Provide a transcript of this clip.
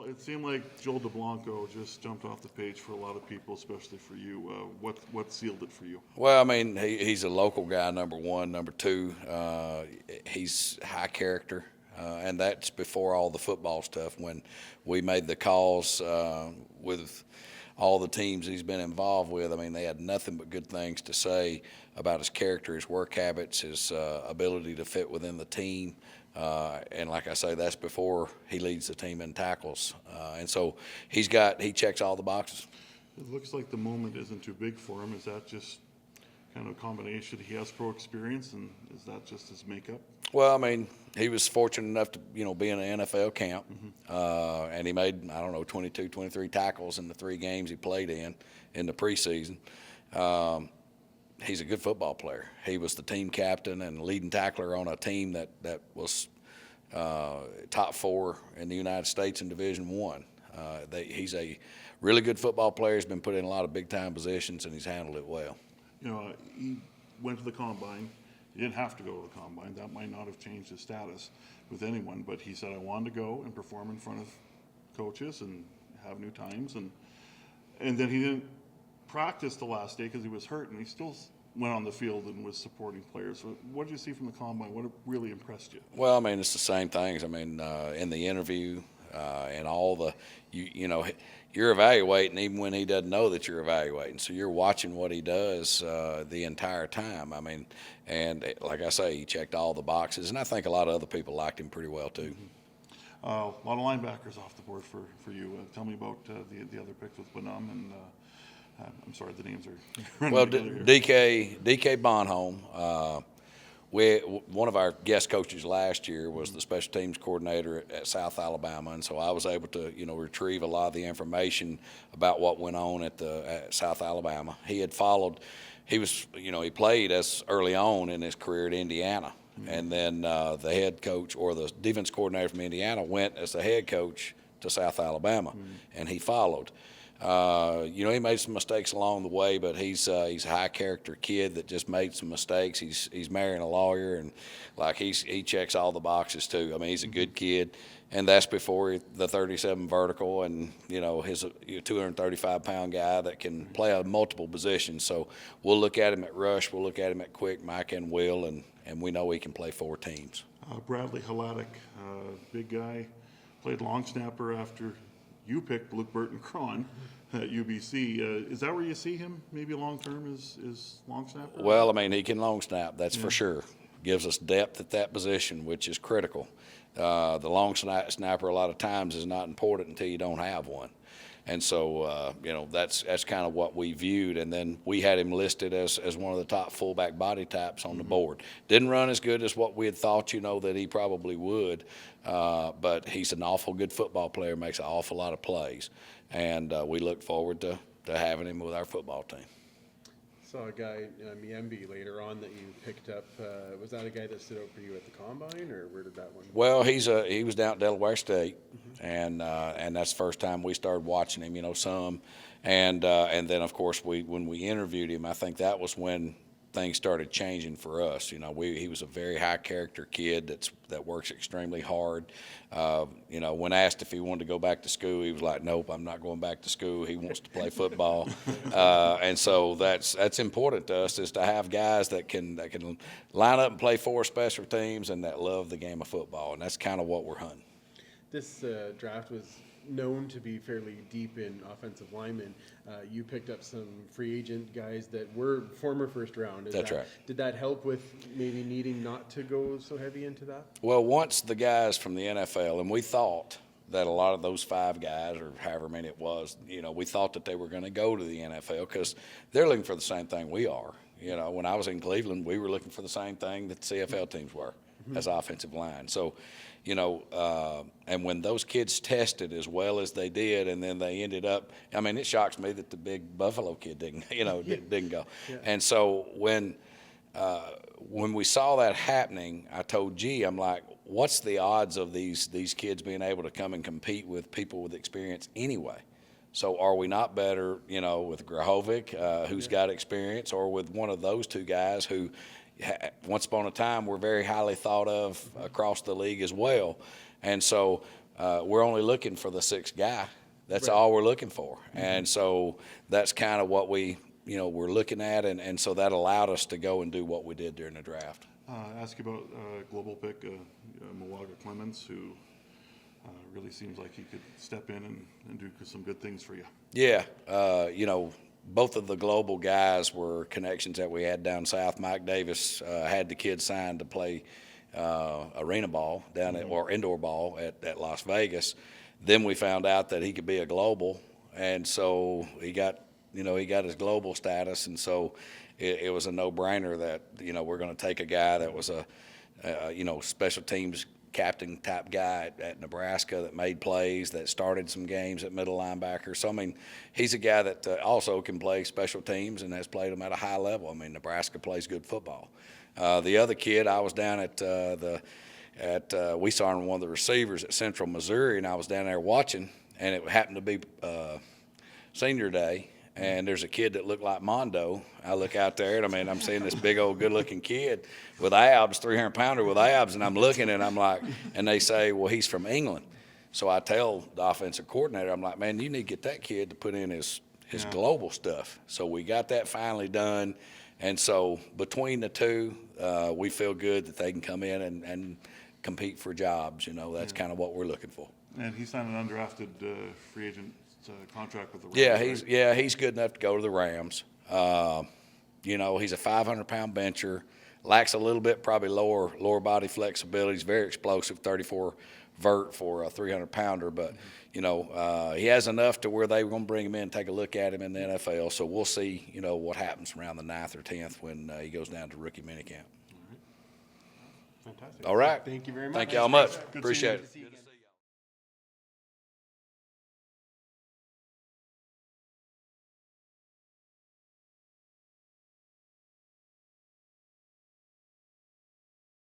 Well, it seemed like Joel Dublanko just jumped off the page for a lot of people, especially for you. What sealed it for you? Well, I mean, he's a local guy, number one. Number two, he's high character, and that's before all the football stuff. When we made the calls with all the teams he's been involved with, I mean, they had nothing but good things to say about his character, his work habits, his ability to fit within the team. And like I say, that's before he leads the team in tackles. And so he checks all the boxes. It looks like the moment isn't too big for him. Is that just kind of a combination? He has pro experience, and is that just his makeup? Well, I mean, he was fortunate enough to, be in an NFL camp, and he made, 22, 23 tackles in the 3 games he played in the preseason. He's a good football player. He was the team captain and leading tackler on a team that was top 4 in the United States in Division I. He's a really good football player. He's been put in a lot of big-time positions, and he's handled it well. He went to the combine. He didn't have to go to the combine. That might not have changed his status with anyone, but he said, I wanted to go and perform in front of coaches and have new times. And then he didn't practice the last day because he was hurt, and he still went on the field and was supporting players. So what did you see from the combine? What really impressed you? Well, I mean, it's the same things. I mean, in the interview and all the, you're evaluating even when he doesn't know that you're evaluating. So you're watching what he does the entire time. I mean, and like I say, he checked all the boxes, and I think a lot of other people liked him pretty well too. A lot of linebackers off the board for you. Tell me about the other picks with Bonome and. I'm sorry, the names are. Well, DK Bonome. One of our guest coaches last year was the special teams coordinator at South Alabama, and so I was able to, retrieve a lot of the information about what went on at South Alabama. He had followed. He was, he played as early on in his career at Indiana, and then the head coach or the defense coordinator from Indiana went as the head coach to South Alabama, and he followed. He made some mistakes along the way, but he's a high character kid that just made some mistakes. He's marrying a lawyer, and he checks all the boxes too. I mean, he's a good kid, and that's before the 37 vertical, and his 235-pound guy that can play multiple positions. So we'll look at him at rush, we'll look at him at quick, Mike and Will, and we know he can play 4 teams. Bradley Htic, big guy, played long snapper after you picked Luke Burton-Cron at UBC. Is that where you see him maybe long term is long snapper? Well, I mean, he can long snap, that's for sure. Gives us depth at that position, which is critical. The long snapper a lot of times is not important until you don't have one. And so, that's kind of what we viewed. And then we had him listed as one of the top fullback body types on the board. Didn't run as good as what we had thought, that he probably would. But he's an awful good football player, makes an awful lot of plays. And we look forward to having him with our football team. Saw a guy, Miembi, later on that you picked up. Was that a guy that stood out for you at the combine, or where did that one? Well, he was down at Delaware State, and that's the first time we started watching him. Some, and then of course when we interviewed him, I think that was when things started changing for us. He was a very high character kid that works extremely hard. When asked if he wanted to go back to school, he was like, "Nope, I'm not going back to school." He wants to play football, and so that's important to us, is to have guys that can line up and play 4 special teams and that love the game of football, and that's kind of what we're hunting. This draft was known to be fairly deep in offensive linemen. You picked up some free agent guys that were former first round. That's right. Did that help with maybe needing not to go so heavy into that? Well, once the guys from the NFL, and we thought that a lot of those 5 guys, or however many it was, we thought that they were going to go to the NFL because they're looking for the same thing we are. When I was in Cleveland, we were looking for the same thing that the CFL teams were as offensive line. So, and when those kids tested as well as they did, and then they ended up, it shocks me that the big Buffalo kid didn't go. Yeah. And so when we saw that happening, I told G, I'm like, what's the odds of these kids being able to come and compete with people with experience anyway? So are we not better, with Grahovic, who's got experience, or with one of those 2 guys who once upon a time were very highly thought of across the league as well? And so we're only looking for the sixth guy. That's Right. all we're looking for. And so that's kind of what we're looking at, and so that allowed us to go and do what we did during the draft. Ask you about global pick, Milwaukee Clemens, who really seems like he could step in and do some good things for you. Yeah, both of the global guys were connections that we had down south. Mike Davis had the kid signed to play arena ball down at, or indoor ball at Las Vegas. Then we found out that he could be a global, and so he got his global status, and so it was a no-brainer that we're going to take a guy that was a special teams captain type guy at Nebraska that made plays, that started some games at middle linebacker. So I mean, he's a guy that also can play special teams and has played them at a high level. I mean, Nebraska plays good football. The other kid, I was down at we saw him one of the receivers at Central Missouri, and I was down there watching, and it happened to be senior day, and there's a kid that looked like Mondo. I look out there, and I'm seeing this big old good-looking kid with abs, 300-pounder with abs, and I'm looking, and I'm like, and they say, well, he's from England. So I tell the offensive coordinator, I'm like, man, you need to get that kid to put in his global stuff. So we got that finally done, and so between the two, we feel good that they can come in and compete for jobs. That's kind of what we're looking for. And he signed an undrafted free agent contract with the Rams. He's good enough to go to the Rams. He's a 500-pound bencher, lacks a little bit probably lower body flexibility. He's very explosive, 34 vert for a 300-pounder, but he has enough to where they were going to bring him in and take a look at him in the NFL. So we'll see what happens around the 9th or 10th when he goes down to rookie minicamp. Fantastic. All right. Thank you very much. Thank y'all much. Good Appreciate seeing it. you.